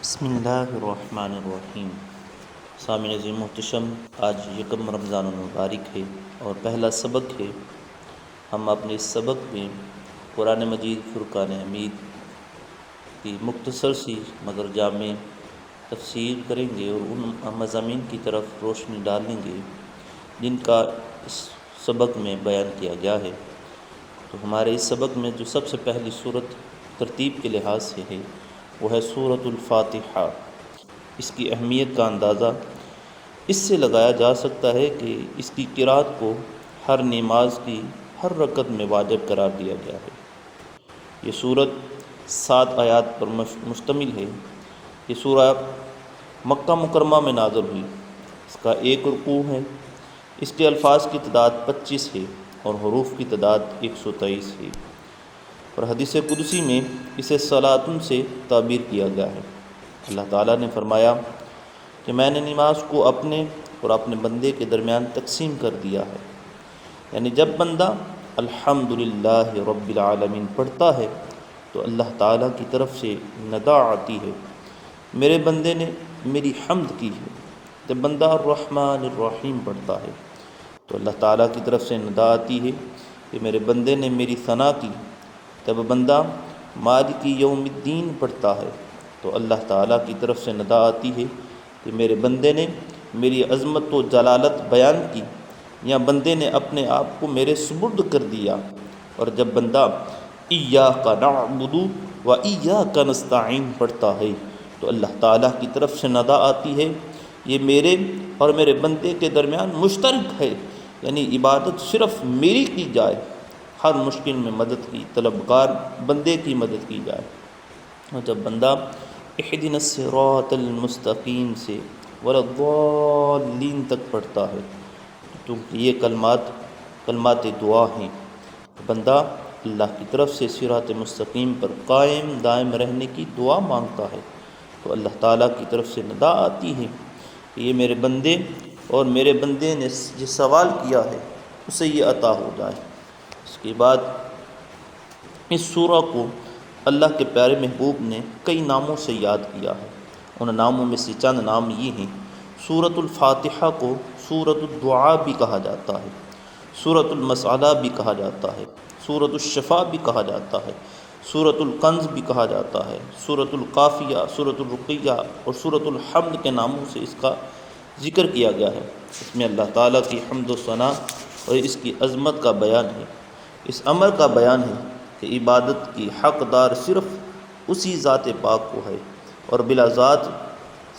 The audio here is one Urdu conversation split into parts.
بسم اللہ الرحمن الرحیم۔ سامعین عظیم محتشم، آج یکم رمضان المبارک ہے اور پہلا سبق ہے۔ ہم اپنے اس سبق میں قرآن مجید فرقان حمید کی مختصر سی مگر جامع تفسیر کریں گے اور ان مضامین کی طرف روشنی ڈالیں گے جن کا اس سبق میں بیان کیا گیا ہے۔ تو ہمارے اس سبق میں جو سب سے پہلی صورت ترتیب کے لحاظ سے ہے وہ ہے سورۃ الفاتحہ۔ اس کی اہمیت کا اندازہ اس سے لگایا جا سکتا ہے کہ اس کی قرأت کو ہر نماز کی ہر رکعت میں واجب قرار دیا گیا ہے۔ یہ سورت 7 آیات پر مشتمل ہے۔ یہ سورہ مکہ مکرمہ میں نازل ہوئی۔ اس کا ایک رکوع ہے۔ اس کے الفاظ کی تعداد 25 ہے اور حروف کی تعداد 123 ہے، اور حدیث قدسی میں اسے صلاتن سے تعبیر کیا گیا ہے۔ اللہ تعالیٰ نے فرمایا کہ میں نے نماز کو اپنے اور اپنے بندے کے درمیان تقسیم کر دیا ہے، یعنی جب بندہ الحمدللہ رب العالمین پڑھتا ہے تو اللہ تعالیٰ کی طرف سے ندا آتی ہے، میرے بندے نے میری حمد کی ہے۔ جب بندہ الرحمن الرحیم پڑھتا ہے تو اللہ تعالیٰ کی طرف سے ندا آتی ہے کہ میرے بندے نے میری ثنا کی۔ جب بندہ مالک یوم الدین پڑھتا ہے تو اللہ تعالیٰ کی طرف سے ندا آتی ہے کہ میرے بندے نے میری عظمت و جلالت بیان کی، یا بندے نے اپنے آپ کو میرے سپرد کر دیا۔ اور جب بندہ ایاک نعبد و ایاک نستعین پڑھتا ہے تو اللہ تعالیٰ کی طرف سے ندا آتی ہے یہ میرے اور میرے بندے کے درمیان مشترک ہے، یعنی عبادت صرف میری کی جائے، ہر مشکل میں مدد کی طلبگار بندے کی مدد کی جائے۔ اور جب بندہ اہدنا الصراط المستقیم سے ولا الضالین تک پڑھتا ہے تو یہ کلمات دعا ہیں، بندہ اللہ کی طرف سے صراط مستقیم پر قائم دائم رہنے کی دعا مانگتا ہے تو اللہ تعالیٰ کی طرف سے ندا آتی ہے کہ یہ میرے بندے اور میرے بندے نے جس سوال کیا ہے اسے یہ عطا ہو جائے۔ اس کے بعد اس سورہ کو اللہ کے پیارے محبوب نے کئی ناموں سے یاد کیا ہے۔ ان ناموں میں سے چند نام یہ ہیں۔ سورۃ الفاتحہ کو سورۃ الدعاء بھی کہا جاتا ہے، سورۃ المسألہ بھی کہا جاتا ہے، سورۃ الشفاء بھی کہا جاتا ہے، سورۃ الکنز بھی کہا جاتا ہے، سورۃ القافیہ، سورۃ الرقیہ اور سورۃ الحمد کے ناموں سے اس کا ذکر کیا گیا ہے۔ اس میں اللہ تعالیٰ کی حمد و ثنا اور اس کی عظمت کا بیان ہے، اس امر کا بیان ہے کہ عبادت کی حقدار صرف اسی ذات پاک کو ہے اور بلا ذات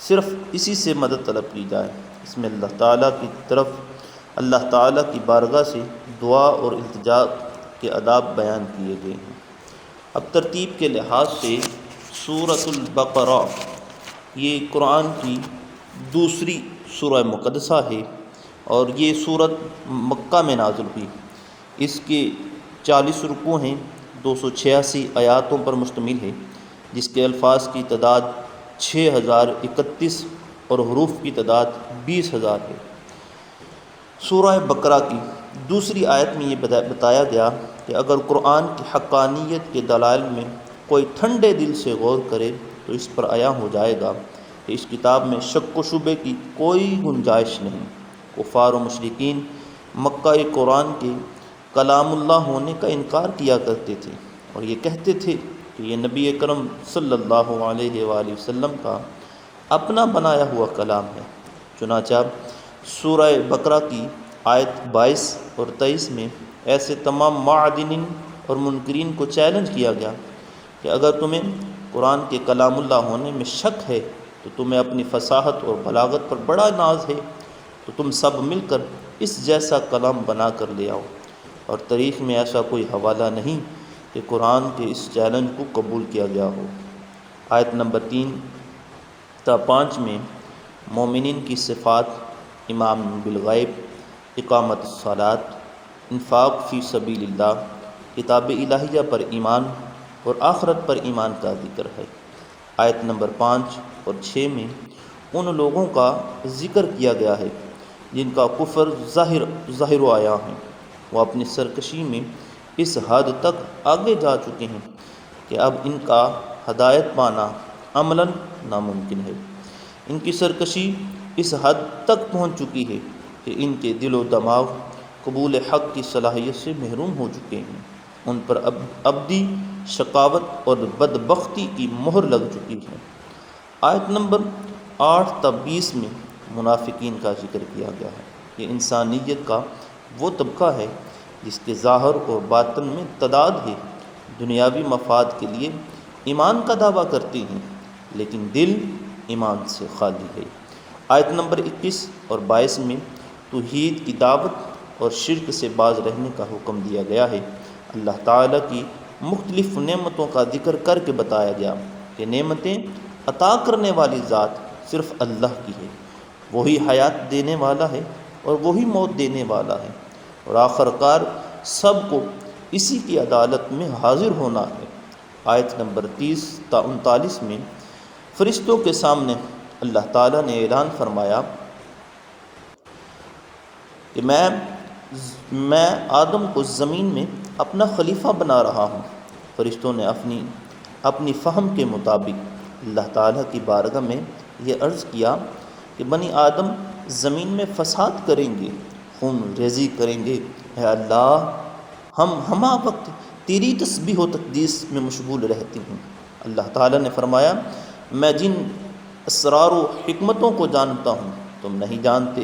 صرف اسی سے مدد طلب کی جائے۔ اس میں اللہ تعالیٰ کی طرف اللہ تعالیٰ کی بارگاہ سے دعا اور التجا کے آداب بیان کیے گئے ہیں۔ اب ترتیب کے لحاظ سے سورۃ البقرہ یہ قرآن کی دوسری سورہ مقدسہ ہے اور یہ سورت مکہ میں نازل ہوئی۔ اس کے 40 رکوع ہیں، 286 آیاتوں پر مشتمل ہے، جس کے الفاظ کی تعداد 6031 اور حروف کی تعداد 20000 ہے۔ سورہ بقرہ کی دوسری آیت میں یہ بتایا گیا کہ اگر قرآن کی حقانیت کے دلائل میں کوئی ٹھنڈے دل سے غور کرے تو اس پر عیاں ہو جائے گا کہ اس کتاب میں شک و شبے کی کوئی گنجائش نہیں۔ کفار و مشرکین مکہ قرآن کے کلام اللہ ہونے کا انکار کیا کرتے تھے اور یہ کہتے تھے کہ یہ نبی اکرم صلی اللہ علیہ وآلہ وسلم کا اپنا بنایا ہوا کلام ہے۔ چنانچہ سورہ بقرہ کی آیت 22 اور 23 میں ایسے تمام معدنین اور منکرین کو چیلنج کیا گیا کہ اگر تمہیں قرآن کے کلام اللہ ہونے میں شک ہے تو تمہیں اپنی فصاحت اور بلاغت پر بڑا ناز ہے تو تم سب مل کر اس جیسا کلام بنا کر لے آؤ، اور تاریخ میں ایسا کوئی حوالہ نہیں کہ قرآن کے اس چیلنج کو قبول کیا گیا ہو۔ آیت نمبر 3 تا 5 میں مومنین کی صفات: ایمان بالغیب، اقامت الصلاۃ، انفاق فی سبیل اللہ، کتاب الہیہ پر ایمان اور آخرت پر ایمان کا ذکر ہے۔ آیت نمبر 5 اور 6 میں ان لوگوں کا ذکر کیا گیا ہے جن کا کفر ظاہر و عیاں ہے، وہ اپنی سرکشی میں اس حد تک آگے جا چکے ہیں کہ اب ان کا ہدایت پانا عملاً ناممکن ہے۔ ان کی سرکشی اس حد تک پہنچ چکی ہے کہ ان کے دل و دماغ قبول حق کی صلاحیت سے محروم ہو چکے ہیں۔ ان پر ابدی شقاوت اور بدبختی کی مہر لگ چکی ہے۔ آیت نمبر 8 تا 20 میں منافقین کا ذکر کیا گیا ہے۔ یہ انسانیت کا وہ طبقہ ہے جس کے ظاہر اور باطن میں تضاد ہے۔ دنیاوی مفاد کے لیے ایمان کا دعویٰ کرتے ہیں لیکن دل ایمان سے خالی ہے۔ آیت نمبر 21 اور 22 میں توحید کی دعوت اور شرک سے باز رہنے کا حکم دیا گیا ہے۔ اللہ تعالیٰ کی مختلف نعمتوں کا ذکر کر کے بتایا گیا کہ نعمتیں عطا کرنے والی ذات صرف اللہ کی ہے۔ وہی حیات دینے والا ہے اور وہی موت دینے والا ہے، اور آخر کار سب کو اسی کی عدالت میں حاضر ہونا ہے۔ آیت نمبر 30 تا 39 میں فرشتوں کے سامنے اللہ تعالیٰ نے اعلان فرمایا کہ میں آدم کو زمین میں اپنا خلیفہ بنا رہا ہوں۔ فرشتوں نے اپنی فہم کے مطابق اللہ تعالیٰ کی بارگاہ میں یہ عرض کیا کہ بنی آدم زمین میں فساد کریں گے، خون ریزی کریں گے۔ اے اللہ، ہم ہمہ وقت تیری تسبیح و تقدیس میں مشغول رہتے ہیں۔ اللہ تعالیٰ نے فرمایا، میں جن اسرار و حکمتوں کو جانتا ہوں تم نہیں جانتے۔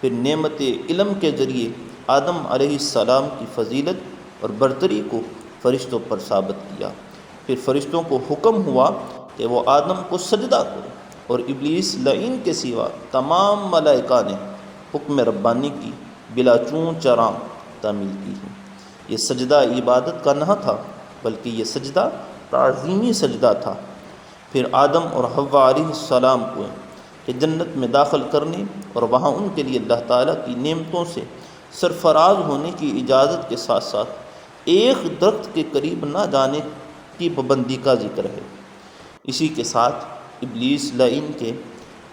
پھر نعمت علم کے ذریعے آدم علیہ السلام کی فضیلت اور برتری کو فرشتوں پر ثابت کیا۔ پھر فرشتوں کو حکم ہوا کہ وہ آدم کو سجدہ کرے، اور ابلیس لعین کے سوا تمام ملائکہ نے حکم ربانی کی بلا چون چراں تعمیل کی ہے۔ یہ سجدہ عبادت کا نہ تھا بلکہ یہ سجدہ تعظیمی سجدہ تھا۔ پھر آدم اور حوا علیہ السلام کو کہ جنت میں داخل کرنے اور وہاں ان کے لیے اللہ تعالیٰ کی نعمتوں سے سرفراز ہونے کی اجازت کے ساتھ ساتھ ایک درخت کے قریب نہ جانے کی پابندی کا ذکر ہے۔ اسی کے ساتھ ابلیس لعین کے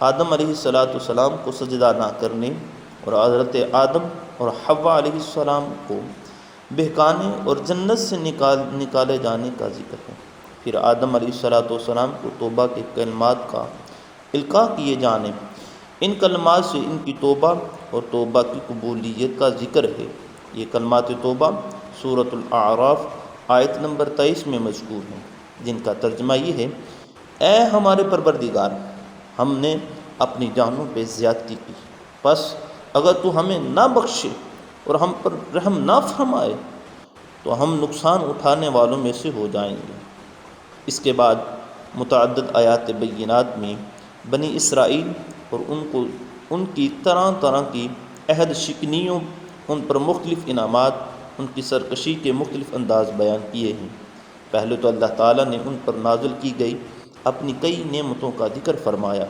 آدم علیہ السلام کو سجدہ نہ کرنے اور حضرت آدم اور حوا علیہ السلام کو بہکانے اور جنت سے نکالے جانے کا ذکر ہے۔ پھر آدم علیہ السلام کو توبہ کے کلمات کا القاء کیے جانے، ان کلمات سے ان کی توبہ اور توبہ کی قبولیت کا ذکر ہے۔ یہ کلمات توبہ سورۃ الاعراف آیت نمبر 23 میں مذکور ہیں، جن کا ترجمہ یہ ہے: اے ہمارے پروردگار، ہم نے اپنی جانوں پہ زیادتی کی، پس اگر تو ہمیں نہ بخشے اور ہم پر رحم نہ فرمائے تو ہم نقصان اٹھانے والوں میں سے ہو جائیں گے۔ اس کے بعد متعدد آیات بینات میں بنی اسرائیل اور ان کی طرح طرح کی عہد شکنیوں، ان پر مختلف انعامات، ان کی سرکشی کے مختلف انداز بیان کیے ہیں۔ پہلے تو اللہ تعالیٰ نے ان پر نازل کی گئی اپنی کئی نعمتوں کا ذکر فرمایا،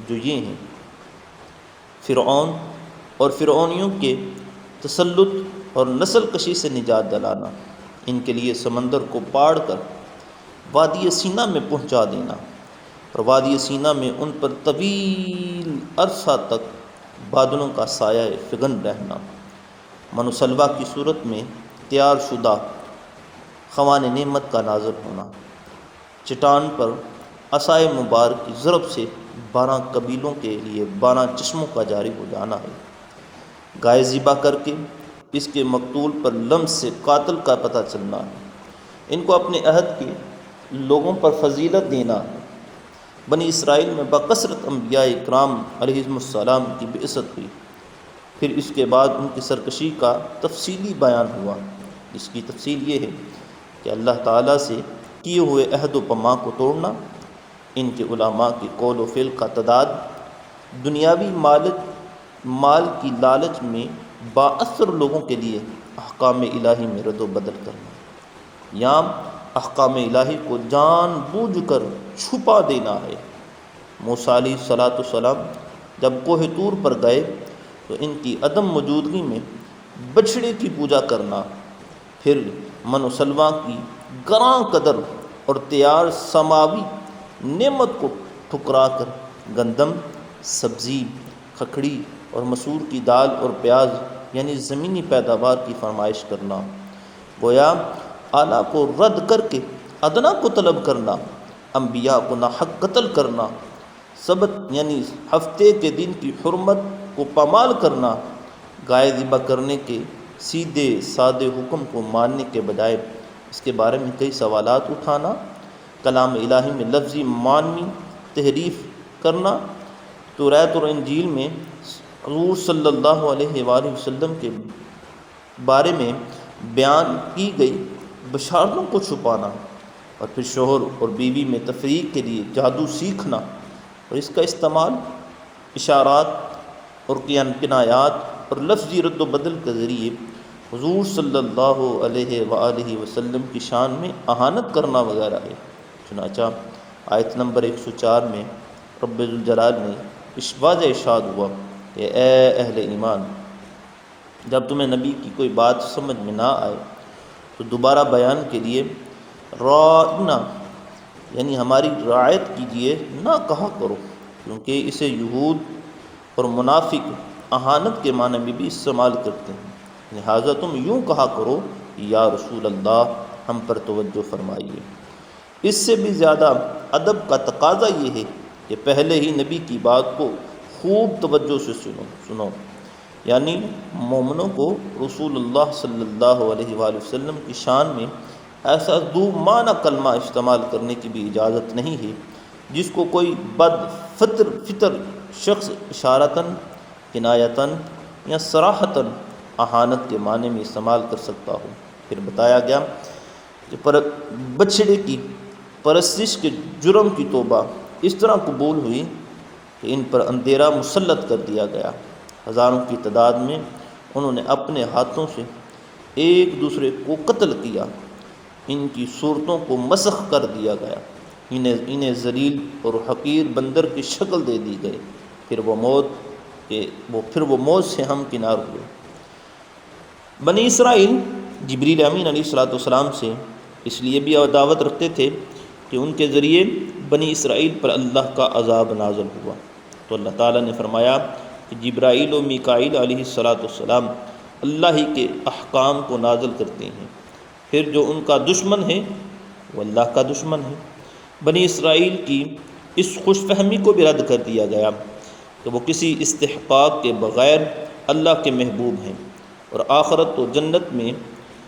جو یہ ہیں: فرعون اور فرعونیوں کے تسلط اور نسل کشی سے نجات دلانا، ان کے لیے سمندر کو پاڑ کر وادی سینا میں پہنچا دینا، اور وادی سینا میں ان پر طویل عرصہ تک بادلوں کا سایہ فگن رہنا، من و سلویٰ کی صورت میں تیار شدہ خوان نعمت کا نازل ہونا، چٹان پر عصائے مبارک کی ضرب سے 12 قبیلوں کے لیے 12 چشموں کا جاری ہو جانا ہے، گائے ذبح کر کے اس کے مقتول پر لمس سے قاتل کا پتہ چلنا ہے، ان کو اپنے عہد کے لوگوں پر فضیلت دینا ہے۔ بنی اسرائیل میں بکثرت انبیاء اکرام علیہم السلام کی بعثت ہوئی، پھر اس کے بعد ان کی سرکشی کا تفصیلی بیان ہوا، جس کی تفصیل یہ ہے کہ اللہ تعالیٰ سے کیے ہوئے عہد و پیمان کو توڑنا، ان کے علماء کی قول و فعل کا تضاد، دنیاوی مال کی لالچ میں بااثر لوگوں کے لیے احکام الہی میں رد و بدل کرنا، یا احکام الہی کو جان بوجھ کر چھپا دینا ہے۔ موسیٰ علیہ السلام جب کوہ طور پر گئے تو ان کی عدم موجودگی میں بچھڑے کی پوجا کرنا، پھر من و سلویٰ کی گراں قدر اور تیار سماوی نعمت کو ٹھکرا کر گندم، سبزی، کھکھڑی اور مسور کی دال اور پیاز یعنی زمینی پیداوار کی فرمائش کرنا، گویا اعلیٰ کو رد کر کے ادنا کو طلب کرنا، انبیاء کو ناحق قتل کرنا، سبت یعنی ہفتے کے دن کی حرمت کو پامال کرنا، گائے ذبح کرنے کے سیدھے سادے حکم کو ماننے کے بجائے اس کے بارے میں کئی سوالات اٹھانا، کلام الہی میں لفظی معنی تحریف کرنا، توریت اور انجیل میں حضور صلی اللہ علیہ وآلہ وسلم کے بارے میں بیان کی گئی بشارتوں کو چھپانا، اور پھر شوہر اور بیوی میں تفریق کے لیے جادو سیکھنا اور اس کا استعمال اشارات اور کنایات اور لفظی رد و بدل کے ذریعے حضور صلی اللہ علیہ وآلہ وسلم کی شان میں اہانت کرنا وغیرہ ہے۔ چنانچہ آیت نمبر 104 میں رب ذوالجلال نے اس واضح ارشاد ہوا کہ اے اہل ایمان، جب تمہیں نبی کی کوئی بات سمجھ میں نہ آئے تو دوبارہ بیان کے لیے راعنا یعنی ہماری رعایت کیجیے نہ کہا کرو، کیونکہ اسے یہود اور منافق اہانت کے معنی میں بھی استعمال کرتے ہیں، لہٰذا تم یوں کہا کرو یا رسول اللہ ہم پر توجہ فرمائیے۔ اس سے بھی زیادہ ادب کا تقاضا یہ ہے کہ پہلے ہی نبی کی بات کو خوب توجہ سے سنو، یعنی مومنوں کو رسول اللہ صلی اللہ علیہ وآلہ وسلم کی شان میں ایسا ذو معنی کلمہ استعمال کرنے کی بھی اجازت نہیں ہے جس کو کوئی بد فطر شخص اشارتاً، کنایتاً یا صراحتاً اہانت کے معنی میں استعمال کر سکتا ہو۔ پھر بتایا گیا کہ بچھڑے کی پرستش کے جرم کی توبہ اس طرح قبول ہوئی کہ ان پر اندھیرا مسلط کر دیا گیا، ہزاروں کی تعداد میں انہوں نے اپنے ہاتھوں سے ایک دوسرے کو قتل کیا، ان کی صورتوں کو مسخ کر دیا گیا، انہیں ذلیل اور حقیر بندر کی شکل دے دی گئی، پھر وہ موت سے ہمکنار ہوئے۔ بنی اسرائیل جبریل امین علیہ السلام سے اس لیے بھی عداوت رکھتے تھے کہ ان کے ذریعے بنی اسرائیل پر اللہ کا عذاب نازل ہوا، تو اللہ تعالیٰ نے فرمایا کہ جبرائیل و میکائیل علیہ السلام اللہ ہی کے احکام کو نازل کرتے ہیں، پھر جو ان کا دشمن ہے وہ اللہ کا دشمن ہے۔ بنی اسرائیل کی اس خوش فہمی کو بھی رد کر دیا گیا کہ وہ کسی استحقاق کے بغیر اللہ کے محبوب ہیں، اور آخرت و جنت میں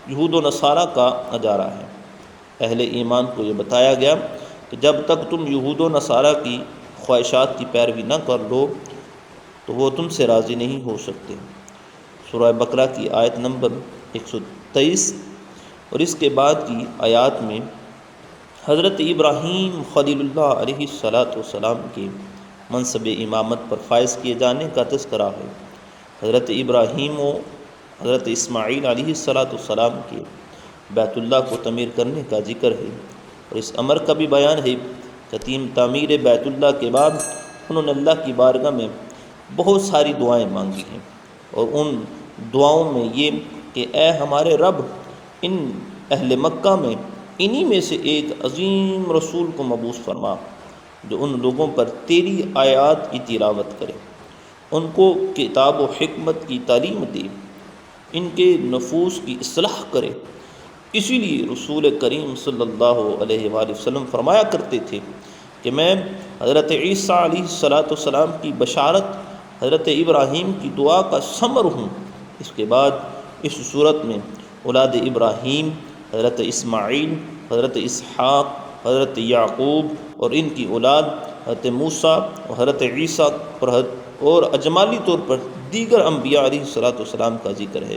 یہود و نصارہ کا نظارہ ہے۔ اہل ایمان کو یہ بتایا گیا کہ جب تک تم یہود و نصارہ کی خواہشات کی پیروی نہ کر لو تو وہ تم سے راضی نہیں ہو سکتے۔ سورہ بقرہ کی آیت نمبر 123 اور اس کے بعد کی آیات میں حضرت ابراہیم خلیل اللہ علیہ السلام کے منصب امامت پر فائز کیے جانے کا تذکرہ ہے۔ حضرت ابراہیم و حضرت اسماعیل علیہ السلام کے بیت اللہ کو تعمیر کرنے کا ذکر ہے، اور اس امر کا بھی بیان ہے کہ تعمیر بیت اللہ کے بعد انہوں نے اللہ کی بارگاہ میں بہت ساری دعائیں مانگی ہیں، اور ان دعاؤں میں یہ کہ اے ہمارے رب، ان اہل مکہ میں انہی میں سے ایک عظیم رسول کو مبعوث فرما جو ان لوگوں پر تیری آیات کی تلاوت کرے، ان کو کتاب و حکمت کی تعلیم دے، ان کے نفوس کی اصلاح کرے۔ اسی لیے رسول کریم صلی اللہ علیہ وآلہ وسلم فرمایا کرتے تھے کہ میں حضرت عیسیٰ علیہ السلام کی بشارت، حضرت ابراہیم کی دعا کا ثمر ہوں۔ اس کے بعد اس صورت میں اولاد ابراہیم، حضرت اسماعیل، حضرت اسحاق، حضرت یعقوب اور ان کی اولاد حضرت موسیٰ اور حضرت عیسیٰ اور اجمالی طور پر دیگر انبیاء علیہ السلام کا ذکر ہے۔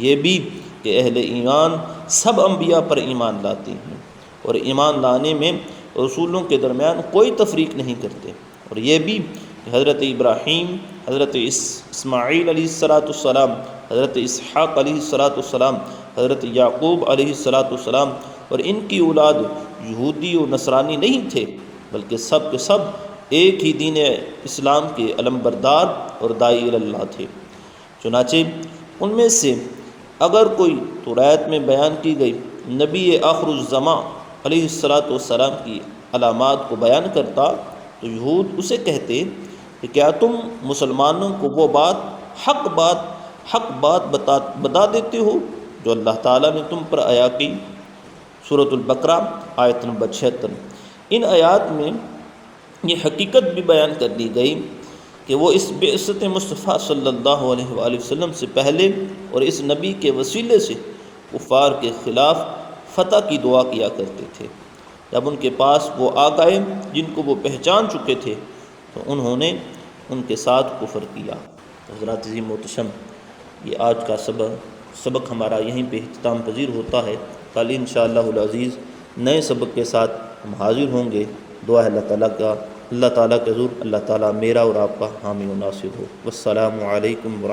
یہ بھی کہ اہل ایمان سب انبیاء پر ایمان لاتے ہیں اور ایمان لانے میں رسولوں کے درمیان کوئی تفریق نہیں کرتے، اور یہ بھی کہ حضرت ابراہیم، حضرت اسماعیل علیہ السلام، حضرت اسحاق علیہ السلام، حضرت یعقوب علیہ السلام اور ان کی اولاد یہودی و نصرانی نہیں تھے، بلکہ سب کے سب ایک ہی دین اسلام کے علمبردار اور داعی اللہ تھے۔ چنانچہ ان میں سے اگر کوئی توریت میں بیان کی گئی نبی آخر الزماں علیہ السلام کی علامات کو بیان کرتا تو یہود اسے کہتے کہ کیا تم مسلمانوں کو وہ حق بات بتا دیتے ہو جو اللہ تعالیٰ نے تم پر عطا کی۔ سورۃ البقرہ آیت نمبر 76۔ ان آیات میں یہ حقیقت بھی بیان کر دی گئی کہ وہ اس بعثت مصطفیٰ صلی اللہ علیہ وآلہ وسلم سے پہلے اور اس نبی کے وسیلے سے کفار کے خلاف فتح کی دعا کیا کرتے تھے۔ جب ان کے پاس وہ آ گئے جن کو وہ پہچان چکے تھے تو انہوں نے ان کے ساتھ کفر کیا۔ حضرات عظیم محتشم، یہ آج کا سبق ہمارا یہیں پہ اختتام پذیر ہوتا ہے۔ کل انشاءاللہ العزیز نئے سبق کے ساتھ ہم حاضر ہوں گے۔ دعا ہے اللہ تعالیٰ کا حضور اللہ تعالیٰ میرا اور آپ کا حامی و ناصر ہو۔ والسلام علیکم ورحمۃ اللہ۔